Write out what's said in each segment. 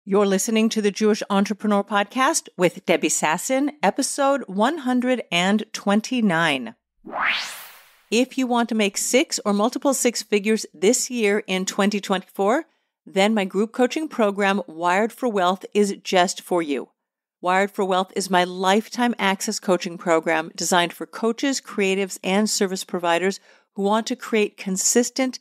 You're listening to the Jewish Entrepreneur Podcast with Debbie Sasson, episode 129. If you want to make six or multiple six figures this year in 2024, then my group coaching program, Wired for Wealth, is just for you. Wired for Wealth is my lifetime access coaching program designed for coaches, creatives, and service providers who want to create consistent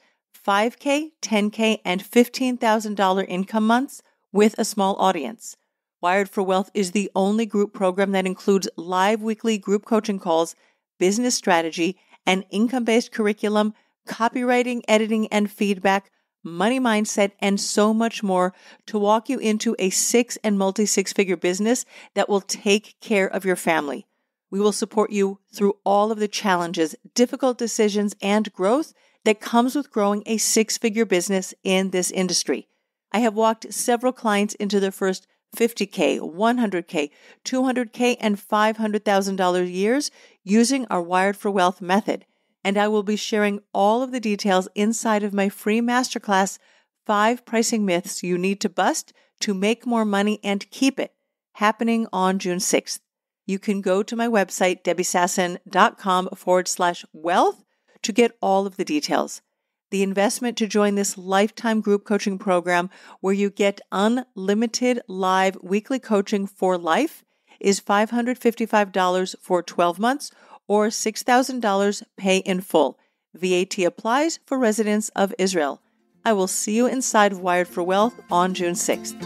$5K, $10K, and $15,000 income months with a small audience. Wired for Wealth is the only group program that includes live weekly group coaching calls, business strategy, an income-based curriculum, copywriting, editing, and feedback, money mindset, and so much more to walk you into a six and multi-six-figure business that will take care of your family. We will support you through all of the challenges, difficult decisions, and growth that comes with growing a six-figure business in this industry. I have walked several clients into their first $50K, $100K, $200K, and $500,000 years using our Wired for Wealth method. And I will be sharing all of the details inside of my free masterclass, 5 Pricing Myths You Need to Bust to Make More Money and Keep It, happening on June 6th. You can go to my website, debbiesasson.com/wealth to get all of the details. The investment to join this lifetime group coaching program where you get unlimited live weekly coaching for life is $555 for 12 months or $6,000 pay in full. VAT applies for residents of Israel. I will see you inside of Wired for Wealth on June 6th.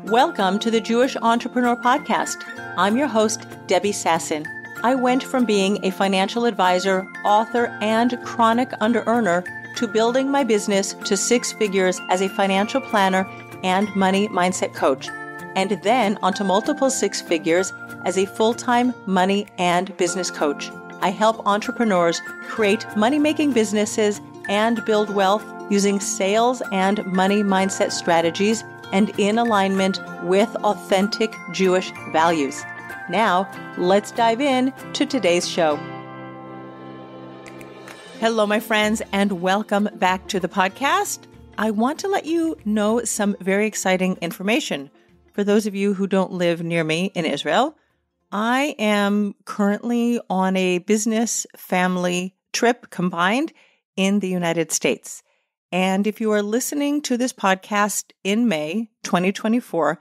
Welcome to the Jewish Entrepreneur Podcast. I'm your host, Debbie Sasson. I went from being a financial advisor, author, and chronic under-earner to building my business to six figures as a financial planner and money mindset coach, and then onto multiple six figures as a full-time money and business coach. I help entrepreneurs create money-making businesses and build wealth using sales and money mindset strategies and in alignment with authentic Jewish values. Now, let's dive in to today's show. Hello, my friends, and welcome back to the podcast. I want to let you know some very exciting information. For those of you who don't live near me in Israel, I am currently on a business family trip combined in the United States. And if you are listening to this podcast in May 2024,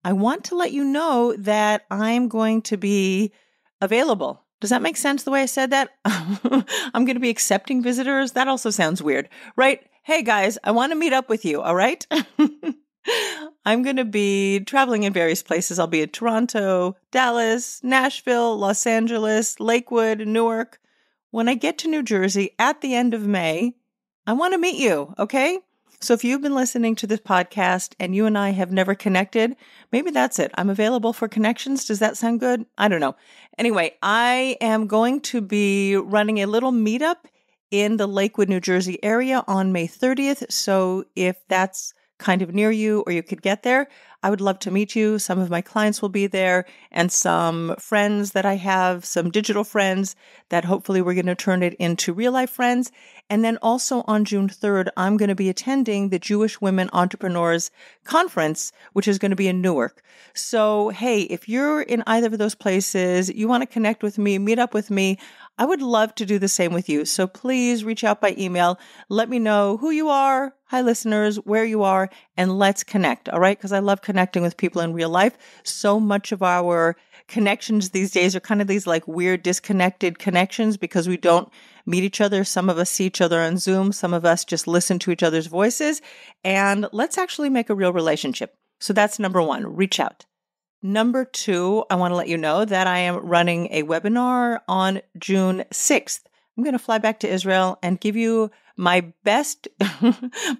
I want to let you know that I'm going to be available. Does that make sense the way I said that? I'm going to be accepting visitors. That also sounds weird, right? Hey guys, I want to meet up with you, all right? I'm going to be traveling in various places. I'll be in Toronto, Dallas, Nashville, Los Angeles, Lakewood, Newark. When I get to New Jersey at the end of May, I want to meet you, okay? So if you've been listening to this podcast and you and I have never connected, maybe that's it. I'm available for connections. Does that sound good? I don't know. Anyway, I am going to be running a little meetup in the Lakewood, New Jersey area on May 30th. So if that's kind of near you or you could get there, I would love to meet you. Some of my clients will be there and some friends that I have, some digital friends that hopefully we're going to turn it into real life friends. And then also on June 3rd, I'm going to be attending the Jewish Women Entrepreneurs Conference, which is going to be in Newark. So, hey, if you're in either of those places, you want to connect with me, meet up with me, I would love to do the same with you. So please reach out by email. Let me know who you are. Hi, listeners, where you are, and let's connect. All right. Because I love connecting with people in real life. So much of our connections these days are kind of these like weird disconnected connections because we don't meet each other. Some of us see each other on Zoom. Some of us just listen to each other's voices. And let's actually make a real relationship. So that's number one, reach out. Number two, I want to let you know that I am running a webinar on June 6th. I'm going to fly back to Israel and give you my best,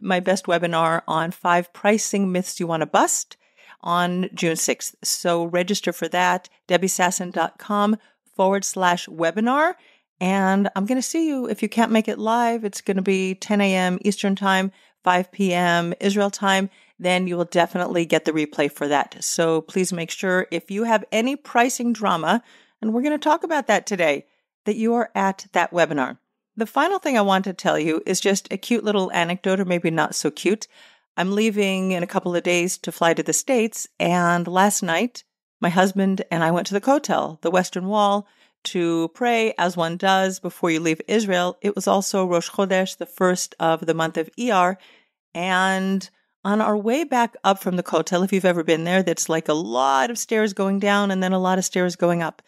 my best webinar on 5 pricing myths you want to bust on June 6th. So register for that, debbiesasson.com/webinar. And I'm going to see you. If you can't make it live, it's going to be 10 a.m. Eastern time, 5 p.m. Israel time. Then you will definitely get the replay for that. So please make sure if you have any pricing drama, and we're going to talk about that today, that you are at that webinar. The final thing I want to tell you is just a cute little anecdote, or maybe not so cute. I'm leaving in a couple of days to fly to the States. And last night, my husband and I went to the Kotel, the Western Wall, to pray as one does before you leave Israel. It was also Rosh Chodesh, the first of the month of Iyar. And on our way back up from the Kotel, if you've ever been there, that's like a lot of stairs going down and then a lot of stairs going up.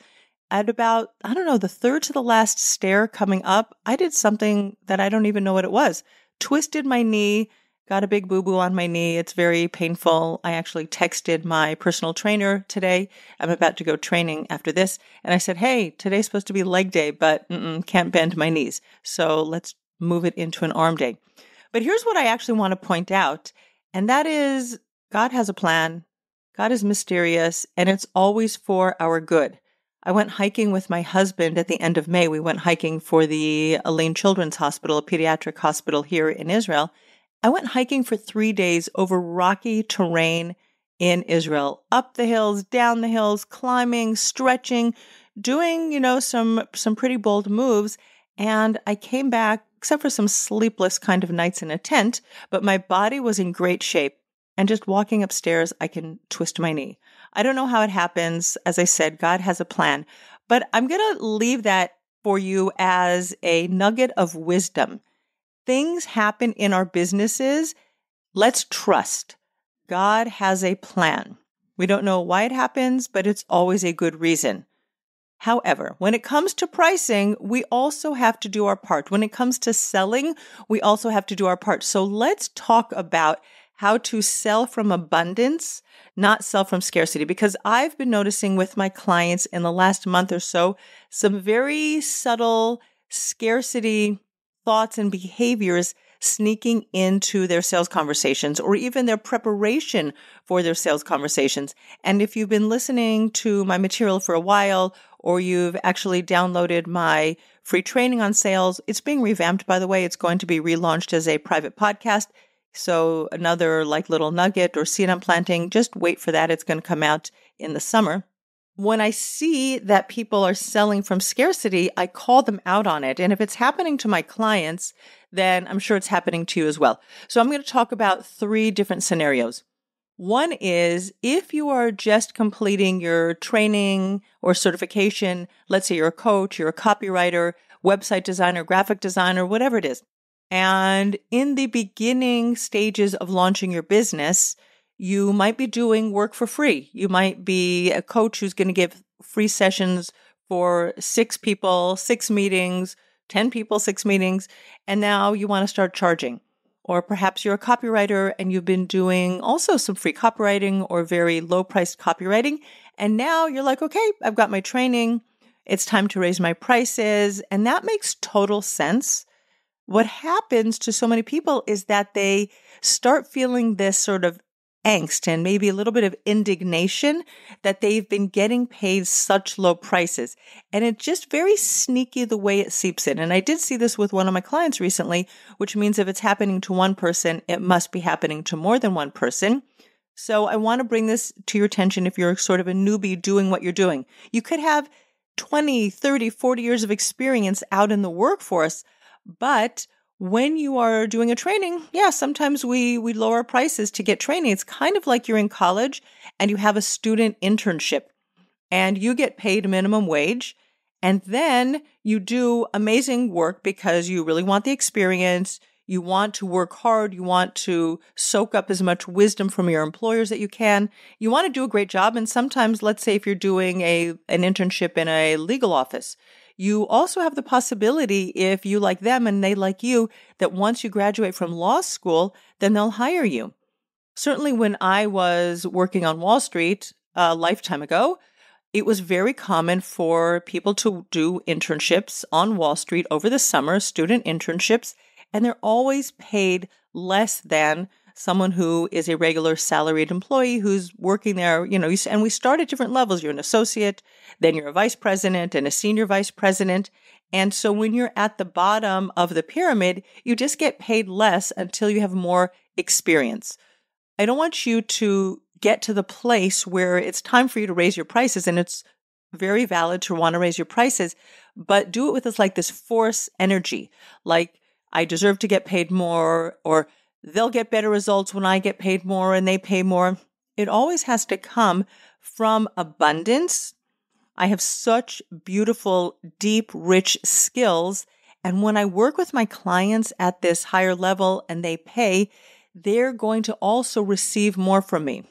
At about, the third to the last stair coming up, I did something that I don't even know what it was. Twisted my knee, got a big boo-boo on my knee. It's very painful. I actually texted my personal trainer today. I'm about to go training after this. And I said, hey, today's supposed to be leg day, but can't bend my knees. So let's move it into an arm day. But here's what I actually want to point out. And that is God has a plan. God is mysterious, and it's always for our good. I went hiking with my husband at the end of May. We went hiking for the Elaine Children's Hospital, a pediatric hospital here in Israel. I went hiking for 3 days over rocky terrain in Israel, up the hills, down the hills, climbing, stretching, doing, some pretty bold moves. And I came back, except for some sleepless kind of nights in a tent, but my body was in great shape. And just walking upstairs, I can twist my knee. I don't know how it happens. As I said, God has a plan. But I'm going to leave that for you as a nugget of wisdom. Things happen in our businesses. Let's trust. God has a plan. We don't know why it happens, but it's always a good reason. However, when it comes to pricing, we also have to do our part. When it comes to selling, we also have to do our part. So let's talk about how to sell from abundance, not sell from scarcity, because I've been noticing with my clients in the last month or so, some very subtle scarcity thoughts and behaviors sneaking into their sales conversations or even their preparation for their sales conversations. And if you've been listening to my material for a while, or you've actually downloaded my free training on sales, it's being revamped, by the way. It's going to be relaunched as a private podcast. So another little nugget or seed I'm planting, just wait for that. It's going to come out in the summer. When I see that people are selling from scarcity, I call them out on it. And if it's happening to my clients, then I'm sure it's happening to you as well. So I'm going to talk about 3 different scenarios. One is if you are just completing your training or certification, let's say you're a coach, you're a copywriter, website designer, graphic designer, whatever it is. And in the beginning stages of launching your business, you might be doing work for free. You might be a coach who's going to give free sessions for 6 people, 6 meetings, 10 people, 6 meetings, and now you want to start charging. Or perhaps you're a copywriter and you've been doing also some free copywriting or very low-priced copywriting, and now you're like, okay, I've got my training. It's time to raise my prices, and that makes total sense. What happens to so many people is that they start feeling this sort of angst and maybe a little bit of indignation that they've been getting paid such low prices. And it's just very sneaky the way it seeps in. And I did see this with one of my clients recently, which means if it's happening to one person, it must be happening to more than one person. So I want to bring this to your attention if you're sort of a newbie doing what you're doing. You could have 20, 30, 40 years of experience out in the workforce, but when you are doing a training, sometimes we lower prices to get training. It's kind of like you're in college and you have a student internship and you get paid minimum wage. And then you do amazing work because you really want the experience. You want to work hard. You want to soak up as much wisdom from your employers that you can. You want to do a great job. And sometimes, let's say if you're doing an internship in a legal office, you also have the possibility, if you like them and they like you, that once you graduate from law school, then they'll hire you. Certainly when I was working on Wall Street a lifetime ago, it was very common for people to do internships on Wall Street over the summer, student internships, and they're always paid less than someone who is a regular salaried employee who's working there, and we start at different levels. You're an associate, then you're a vice president and a senior vice president. And so when you're at the bottom of the pyramid, you just get paid less until you have more experience. I don't want you to get to the place where it's time for you to raise your prices, and it's very valid to want to raise your prices, but do it with this force energy, like I deserve to get paid more, or they'll get better results when I get paid more and they pay more. It always has to come from abundance. I have such beautiful, deep, rich skills. And when I work with my clients at this higher level and they pay, they're going to also receive more from me.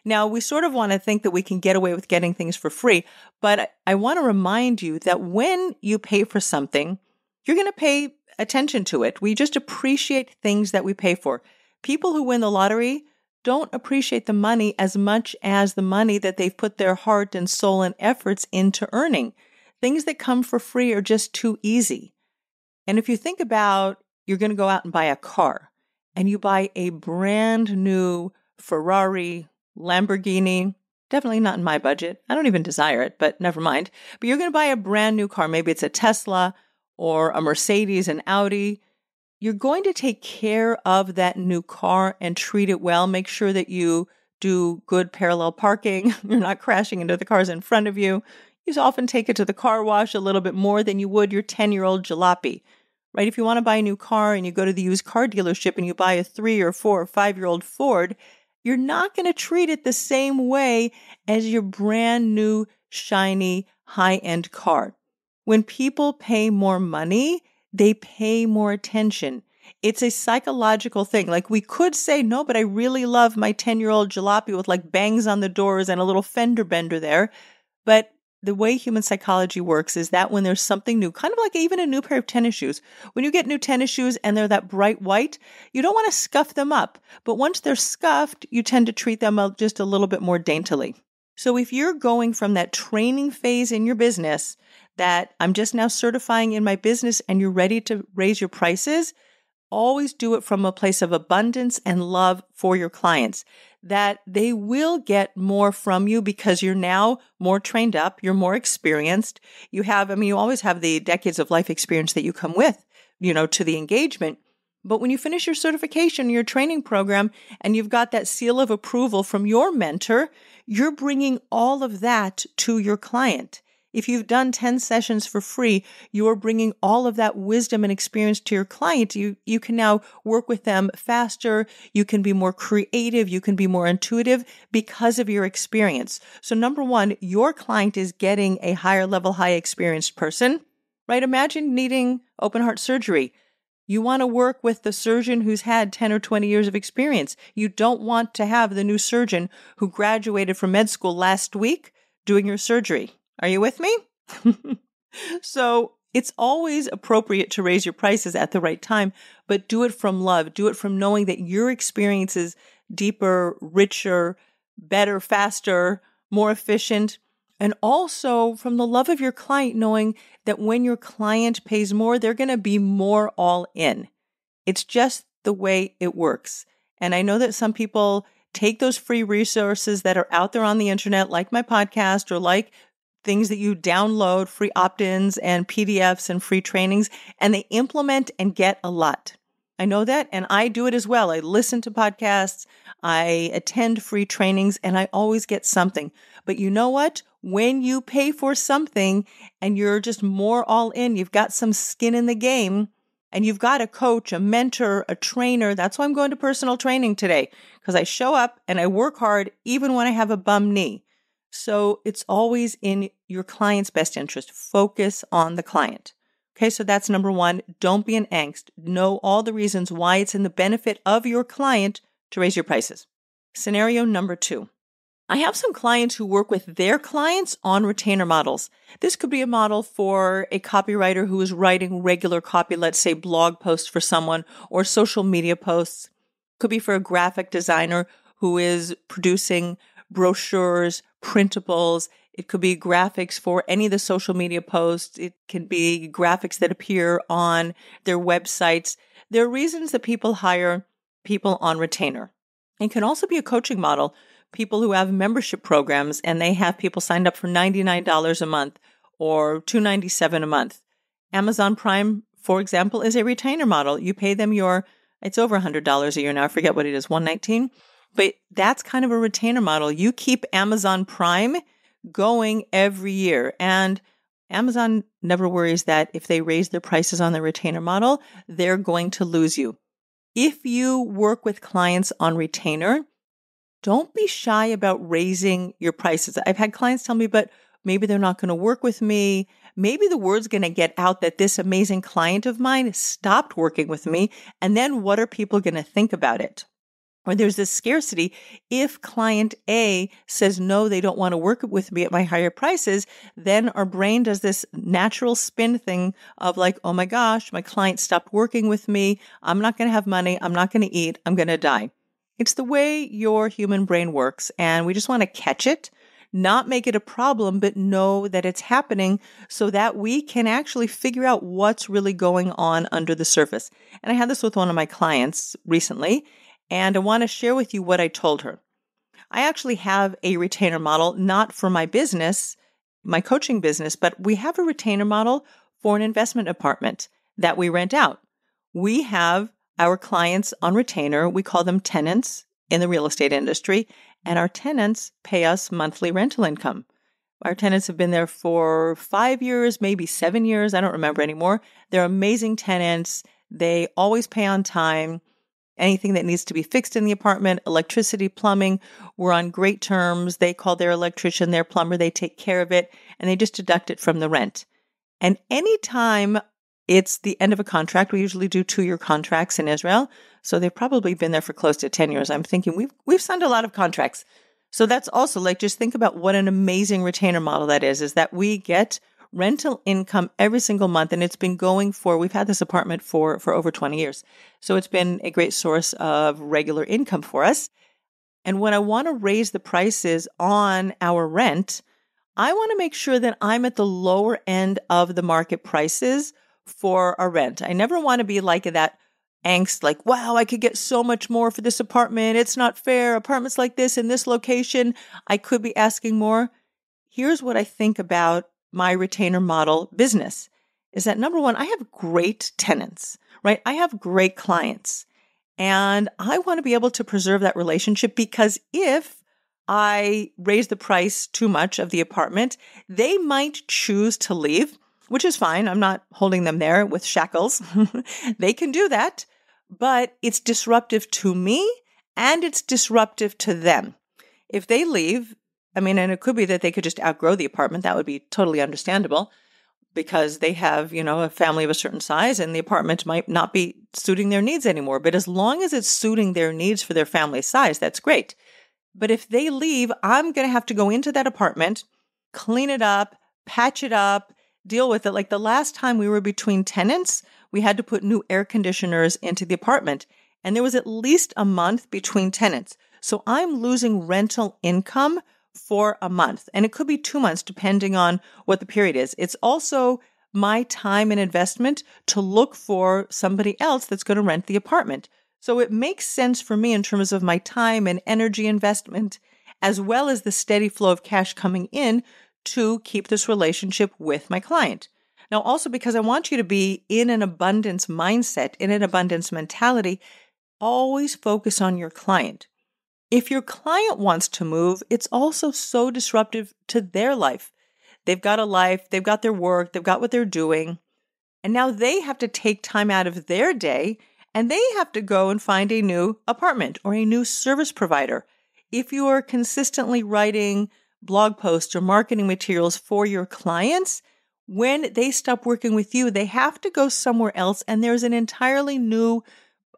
Now, we sort of want to think that we can get away with getting things for free, but I want to remind you that when you pay for something, you're going to pay attention to it. We just appreciate things that we pay for. People who win the lottery don't appreciate the money as much as the money that they've put their heart and soul and efforts into earning. Things that come for free are just too easy. And if you think about, you're going to go out and buy a car, and you buy a brand new Ferrari, Lamborghini, definitely not in my budget. I don't even desire it, but never mind. But you're going to buy a brand new car. Maybe it's a Tesla or a Mercedes, an Audi. You're going to take care of that new car and treat it well. Make sure that you do good parallel parking. You're not crashing into the cars in front of you. You often take it to the car wash a little bit more than you would your 10-year-old jalopy, right? If you want to buy a new car and you go to the used car dealership and you buy a 3 or 4 or 5-year-old Ford, you're not going to treat it the same way as your brand new, shiny, high-end car. When people pay more money, they pay more attention. It's a psychological thing. Like we could say, no, but I really love my 10-year-old jalopy with like bangs on the doors and a little fender bender there. But the way human psychology works is that when there's something new, kind of like even a new pair of tennis shoes, when you get new tennis shoes and they're that bright white, you don't want to scuff them up. But once they're scuffed, you tend to treat them just a little bit more daintily. So if you're going from that training phase in your business that I'm just now certifying in my business and you're ready to raise your prices, always do it from a place of abundance and love for your clients, that they will get more from you because you're now more trained up, you're more experienced. You always have the decades of life experience that you come with, to the engagement. But when you finish your certification, your training program, and you've got that seal of approval from your mentor, you're bringing all of that to your client. If you've done 10 sessions for free, you're bringing all of that wisdom and experience to your client. You can now work with them faster. You can be more creative. You can be more intuitive because of your experience. So number one, your client is getting a higher level, high experienced person, right? Imagine needing open heart surgery. You want to work with the surgeon who's had 10 or 20 years of experience. You don't want to have the new surgeon who graduated from med school last week doing your surgery. Are you with me? So it's always appropriate to raise your prices at the right time, but do it from love. Do it from knowing that your experience is deeper, richer, better, faster, more efficient, and also from the love of your client, knowing that when your client pays more, they're going to be more all in. It's just the way it works. And I know that some people take those free resources that are out there on the internet, like my podcast or like things that you download, free opt-ins and PDFs and free trainings, and they implement and get a lot. I know that, and I do it as well. I listen to podcasts, I attend free trainings, and I always get something. But you know what? When you pay for something and you're just more all in, you've got some skin in the game, and you've got a coach, a mentor, a trainer. That's why I'm going to personal training today, because I show up and I work hard even when I have a bum knee. So it's always in your client's best interest. Focus on the client. Okay, so that's number one. Don't be in angst. Know all the reasons why it's in the benefit of your client to raise your prices. Scenario number 2. I have some clients who work with their clients on retainer models. This could be a model for a copywriter who is writing regular copy, let's say blog posts for someone or social media posts. Could be for a graphic designer who is producing brochures, printables. It could be graphics for any of the social media posts. It can be graphics that appear on their websites. There are reasons that people hire people on retainer. It can also be a coaching model. People who have membership programs and they have people signed up for $99 a month or $297 a month. Amazon Prime, for example, is a retainer model. You pay them it's over $100 a year now. I forget what it is, $119. But that's kind of a retainer model. You keep Amazon Prime going every year. And Amazon never worries that if they raise their prices on the retainer model, they're going to lose you. If you work with clients on retainer, don't be shy about raising your prices. I've had clients tell me, but maybe they're not going to work with me. Maybe the word's going to get out that this amazing client of mine stopped working with me. And then what are people going to think about it? Or there's this scarcity. If client A says, no, they don't want to work with me at my higher prices, then our brain does this natural spin thing of like, oh my gosh, my client stopped working with me. I'm not going to have money. I'm not going to eat. I'm going to die. It's the way your human brain works. And we just want to catch it, not make it a problem, but know that it's happening so that we can actually figure out what's really going on under the surface. And I had this with one of my clients recently. And I want to share with you what I told her. I actually have a retainer model, not for my business, my coaching business, but we have a retainer model for an investment apartment that we rent out. We have our clients on retainer. We call them tenants in the real estate industry, and our tenants pay us monthly rental income. Our tenants have been there for 5 years, maybe 7 years. I don't remember anymore. They're amazing tenants. They always pay on time. Anything that needs to be fixed in the apartment, electricity, plumbing, we're on great terms. They call their electrician, their plumber, they take care of it, and they just deduct it from the rent. And anytime it's the end of a contract, we usually do 2-year contracts in Israel. So they've probably been there for close to 10 years. I'm thinking we've signed a lot of contracts. So that's also like, just think about what an amazing retainer model that is that we get rental income every single month. And it's been going we've had this apartment for over 20 years. So it's been a great source of regular income for us. And when I want to raise the prices on our rent, I want to make sure that I'm at the lower end of the market prices for our rent. I never want to be like that angst, like, wow, I could get so much more for this apartment. It's not fair. Apartments like this in this location, I could be asking more. Here's what I think about my retainer model business is that number one, I have great tenants, right? I have great clients, and I want to be able to preserve that relationship, because if I raise the price too much of the apartment, they might choose to leave, which is fine. I'm not holding them there with shackles. They can do that, but it's disruptive to me and it's disruptive to them. If they leave, and it could be that they could just outgrow the apartment. That would be totally understandable because they have, a family of a certain size and the apartment might not be suiting their needs anymore. But as long as it's suiting their needs for their family size, that's great. But if they leave, I'm going to have to go into that apartment, clean it up, patch it up, deal with it. Like the last time we were between tenants, we had to put new air conditioners into the apartment. And there was at least a month between tenants. So I'm losing rental income for a month. And it could be 2 months, depending on what the period is. It's also my time and investment to look for somebody else that's going to rent the apartment. So it makes sense for me in terms of my time and energy investment, as well as the steady flow of cash coming in to keep this relationship with my client. Now, also because I want you to be in an abundance mindset, in an abundance mentality, always focus on your client. If your client wants to move, it's also so disruptive to their life. They've got a life, they've got their work, they've got what they're doing, and now they have to take time out of their day and they have to go and find a new apartment or a new service provider. If you are consistently writing blog posts or marketing materials for your clients, when they stop working with you, they have to go somewhere else, and there's an entirely new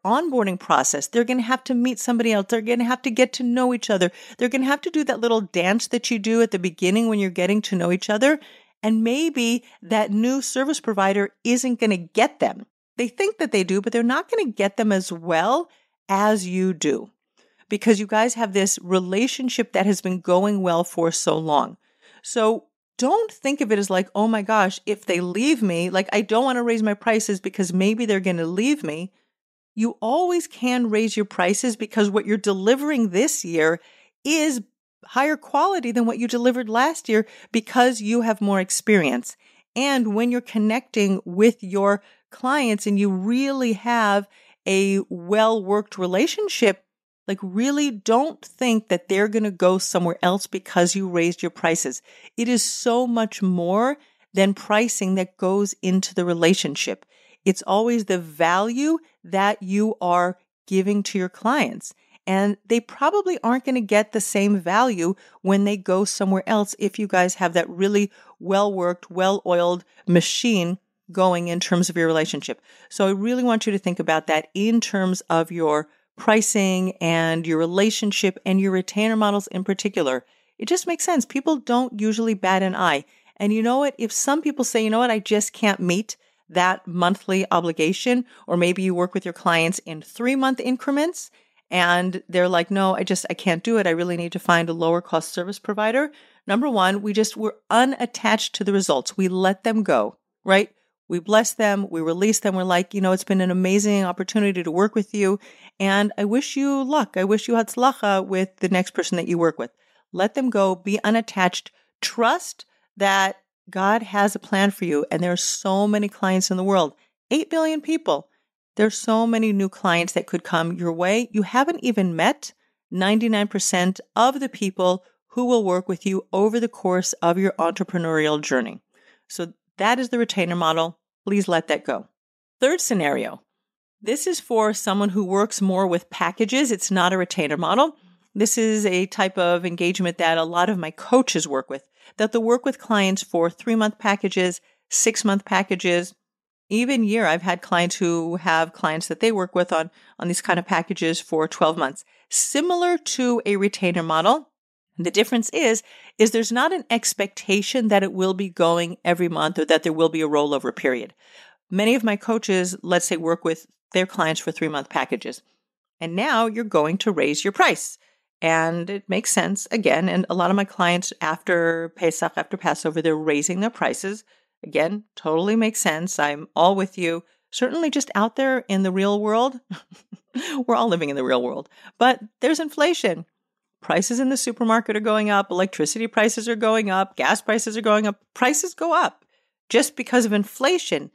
onboarding process. They're going to have to meet somebody else. They're going to have to get to know each other. They're going to have to do that little dance that you do at the beginning when you're getting to know each other. And maybe that new service provider isn't going to get them. They think that they do, but they're not going to get them as well as you do, because you guys have this relationship that has been going well for so long. So don't think of it as like, oh my gosh, if they leave me, like I don't want to raise my prices because maybe they're going to leave me. You always can raise your prices because what you're delivering this year is higher quality than what you delivered last year because you have more experience. And when you're connecting with your clients and you really have a well-worked relationship, like really don't think that they're going to go somewhere else because you raised your prices. It is so much more than pricing that goes into the relationship. It's always the value that you are giving to your clients. And they probably aren't going to get the same value when they go somewhere else if you guys have that really well-worked, well-oiled machine going in terms of your relationship. So I really want you to think about that in terms of your pricing and your relationship and your retainer models in particular. It just makes sense. People don't usually bat an eye. And you know what? If some people say, you know what, I just can't meet that monthly obligation, or maybe you work with your clients in 3-month increments and they're like, no, I can't do it. I really need to find a lower cost service provider. Number one, we're unattached to the results. We let them go, right? We bless them. We release them. We're like, it's been an amazing opportunity to work with you. And I wish you luck. I wish you hatzlacha with the next person that you work with. Let them go. Be unattached. Trust that God has a plan for you. And there are so many clients in the world, 8 billion people. There's so many new clients that could come your way. You haven't even met 99% of the people who will work with you over the course of your entrepreneurial journey. So that is the retainer model. Please let that go. Third scenario. This is for someone who works more with packages. It's not a retainer model. This is a type of engagement that a lot of my coaches work with, that they'll work with clients for 3-month packages, 6-month packages, even year. I've had clients who have clients that they work with on these kind of packages for 12 months. Similar to a retainer model. The difference is there's not an expectation that it will be going every month or that there will be a rollover period. Many of my coaches, let's say, work with their clients for 3-month packages. And now you're going to raise your price. And it makes sense again. And a lot of my clients after Pesach, after Passover, they're raising their prices. Again, totally makes sense. I'm all with you. Certainly just out there in the real world. We're all living in the real world. But there's inflation. Prices in the supermarket are going up. Electricity prices are going up. Gas prices are going up. Prices go up just because of inflation.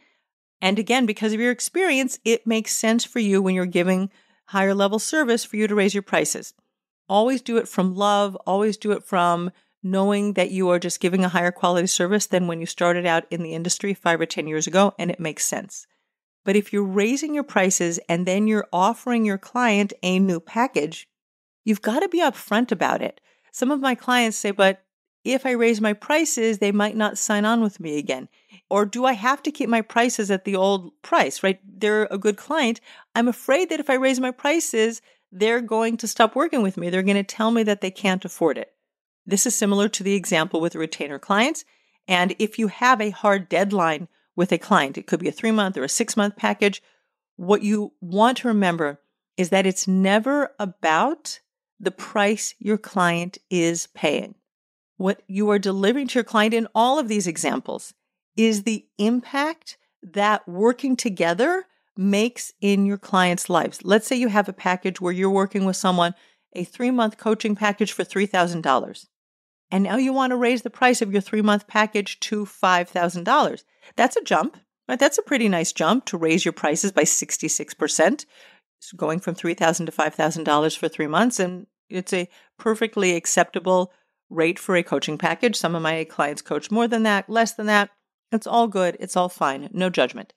And again, because of your experience, it makes sense for you when you're giving higher level service for you to raise your prices. Always do it from love. Always do it from knowing that you are just giving a higher quality service than when you started out in the industry 5 or 10 years ago, and it makes sense. But if you're raising your prices and then you're offering your client a new package, you've got to be upfront about it. Some of my clients say, but if I raise my prices, they might not sign on with me again. Or do I have to keep my prices at the old price, right? They're a good client. I'm afraid that if I raise my prices, they're going to stop working with me. They're going to tell me that they can't afford it. This is similar to the example with retainer clients. And if you have a hard deadline with a client, it could be a 3-month or a 6-month package, what you want to remember is that it's never about the price your client is paying. What you are delivering to your client in all of these examples is the impact that working together makes in your clients' lives. Let's say you have a package where you're working with someone, a 3-month coaching package for $3,000. And now you want to raise the price of your 3-month package to $5,000. That's a jump, right? That's a pretty nice jump to raise your prices by 66%, going from $3,000 to $5,000 for 3 months. And it's a perfectly acceptable rate for a coaching package. Some of my clients coach more than that, less than that. It's all good. It's all fine. No judgment.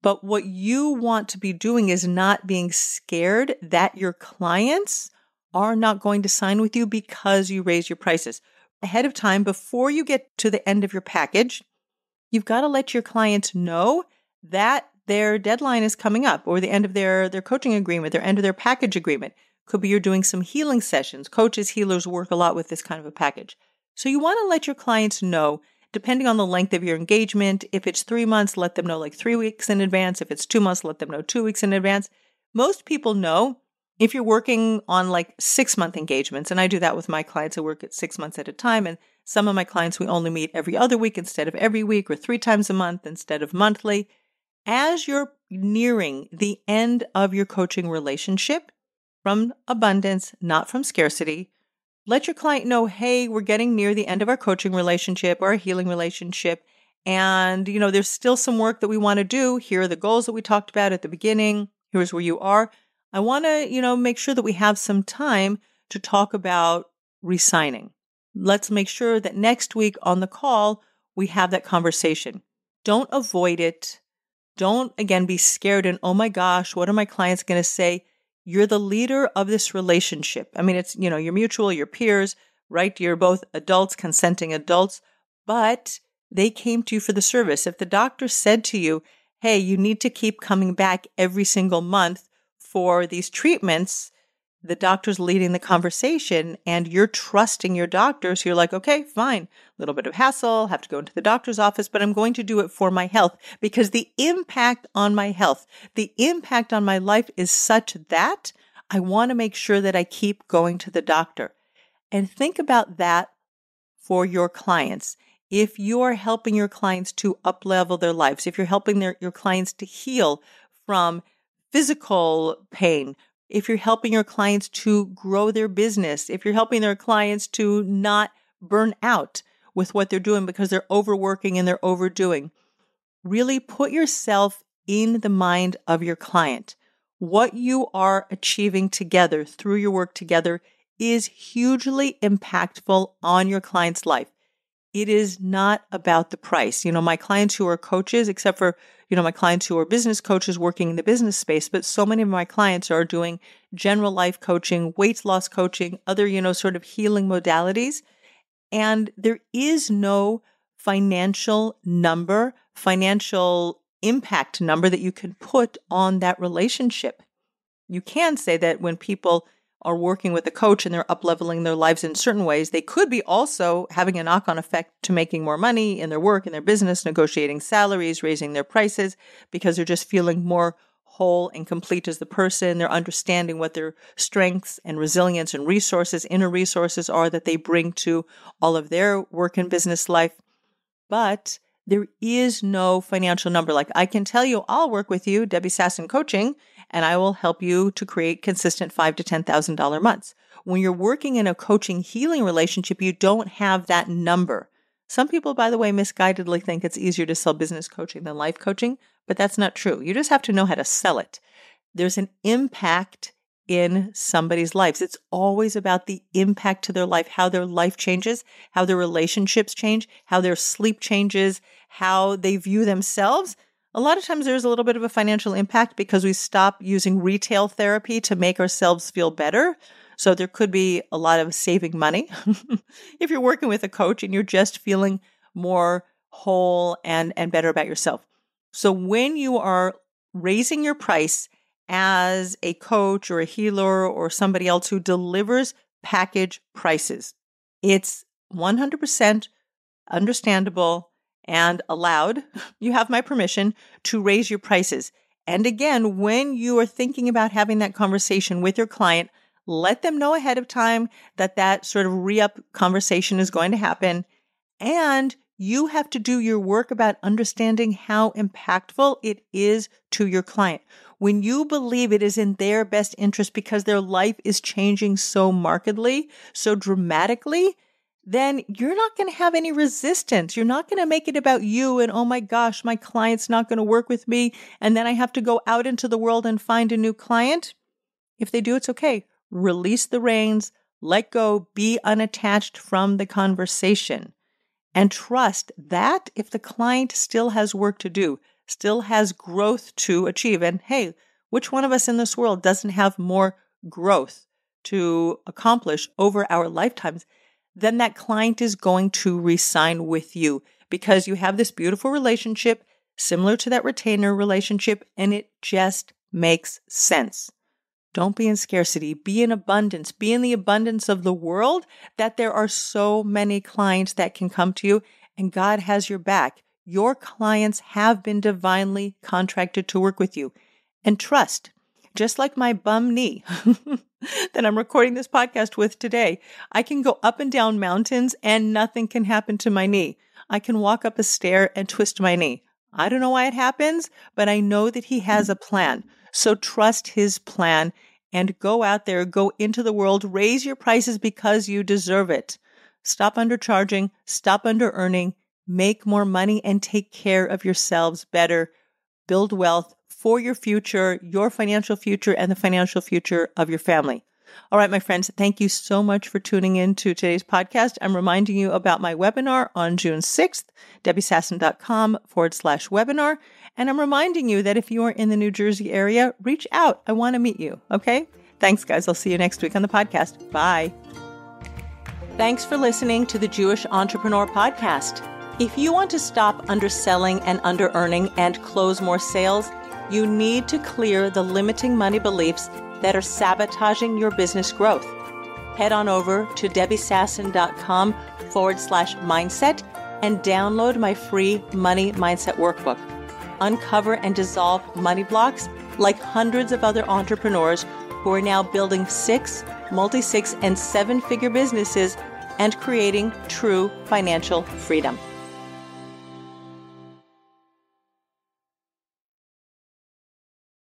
But what you want to be doing is not being scared that your clients are not going to sign with you because you raise your prices. Ahead of time, before you get to the end of your package, you've got to let your clients know that their deadline is coming up, or the end of their coaching agreement, their end of their package agreement. Could be you're doing some healing sessions. Coaches, healers work a lot with this kind of a package. So you want to let your clients know, depending on the length of your engagement. If it's 3 months, let them know like 3 weeks in advance. If it's 2 months, let them know 2 weeks in advance. Most people know if you're working on like 6-month engagements, and I do that with my clients. I work at 6 months at a time. And some of my clients, we only meet every other week instead of every week, or 3 times a month instead of monthly. As you're nearing the end of your coaching relationship, from abundance, not from scarcity, let your client know, hey, we're getting near the end of our coaching relationship or our healing relationship. And, there's still some work that we want to do. Here are the goals that we talked about at the beginning. Here's where you are. I want to, make sure that we have some time to talk about re-signing. Let's make sure that next week on the call, we have that conversation. Don't avoid it. Don't, again, be scared and, oh my gosh, what are my clients going to say? You're the leader of this relationship. I mean, it's, you're mutual, your peers, right? You're both adults, consenting adults, but they came to you for the service. If the doctor said to you, hey, you need to keep coming back every single month for these treatments, the doctor's leading the conversation and you're trusting your doctor. So you're like, okay, fine, a little bit of hassle, have to go into the doctor's office, but I'm going to do it for my health because the impact on my health, the impact on my life is such that I want to make sure that I keep going to the doctor. And think about that for your clients. If you are helping your clients to up-level their lives, if you're helping your clients to heal from physical pain, if you're helping your clients to grow their business, if you're helping their clients to not burn out with what they're doing because they're overworking and they're overdoing, really put yourself in the mind of your client. What you are achieving together through your work together is hugely impactful on your client's life. It is not about the price. My clients who are coaches, except for, my clients who are business coaches working in the business space, but so many of my clients are doing general life coaching, weight loss coaching, other, sort of healing modalities. And there is no financial impact number that you can put on that relationship. You can say that when people are working with a coach and they're up-leveling their lives in certain ways, they could be also having a knock-on effect to making more money in their work, in their business, negotiating salaries, raising their prices, because they're just feeling more whole and complete as the person. They're understanding what their strengths and resilience and resources, inner resources are that they bring to all of their work and business life. But there is no financial number. Like I can tell you, I'll work with you, Debbie Sasson Coaching, and I will help you to create consistent $5,000 to $10,000 months. When you're working in a coaching healing relationship, you don't have that number. Some people, by the way, misguidedly think it's easier to sell business coaching than life coaching, but that's not true. You just have to know how to sell it. There's an impact in somebody's lives. It's always about the impact to their life, how their life changes, how their relationships change, how their sleep changes, how they view themselves. A lot of times there's a little bit of a financial impact because we stop using retail therapy to make ourselves feel better. So there could be a lot of saving money if you're working with a coach and you're just feeling more whole and better about yourself. So when you are raising your price as a coach or a healer or somebody else who delivers package prices, it's 100% understandable and allowed. You have my permission to raise your prices. And again, when you are thinking about having that conversation with your client, let them know ahead of time that sort of re-up conversation is going to happen. And you have to do your work about understanding how impactful it is to your client. When you believe it is in their best interest because their life is changing so markedly, so dramatically, then you're not going to have any resistance. You're not going to make it about you and, oh my gosh, my client's not going to work with me. And then I have to go out into the world and find a new client. If they do, it's okay. Release the reins, let go, be unattached from the conversation. And trust that if the client still has work to do, still has growth to achieve, and hey, which one of us in this world doesn't have more growth to accomplish over our lifetimes, then that client is going to re-sign with you because you have this beautiful relationship similar to that retainer relationship, and it just makes sense. Don't be in scarcity, be in abundance, be in the abundance of the world that there are so many clients that can come to you and God has your back. Your clients have been divinely contracted to work with you. And trust, just like my bum knee that I'm recording this podcast with today, I can go up and down mountains and nothing can happen to my knee. I can walk up a stair and twist my knee. I don't know why it happens, but I know that he has a plan. So trust his plan and go out there, go into the world, raise your prices because you deserve it. Stop undercharging, stop under-earning, make more money, and take care of yourselves better. Build wealth for your future, your financial future, and the financial future of your family. All right, my friends, thank you so much for tuning in to today's podcast. I'm reminding you about my webinar on June 6th, debbiesasson.com/webinar. And I'm reminding you that if you are in the New Jersey area, reach out. I want to meet you. Okay? Thanks, guys. I'll see you next week on the podcast. Bye. Thanks for listening to the Jewish Entrepreneur Podcast. If you want to stop underselling and under-earning and close more sales, you need to clear the limiting money beliefs that are sabotaging your business growth. Head on over to debbiesasson.com/mindset and download my free Money Mindset Workbook. Uncover and dissolve money blocks like hundreds of other entrepreneurs who are now building 6, multi-6, and 7-figure businesses and creating true financial freedom.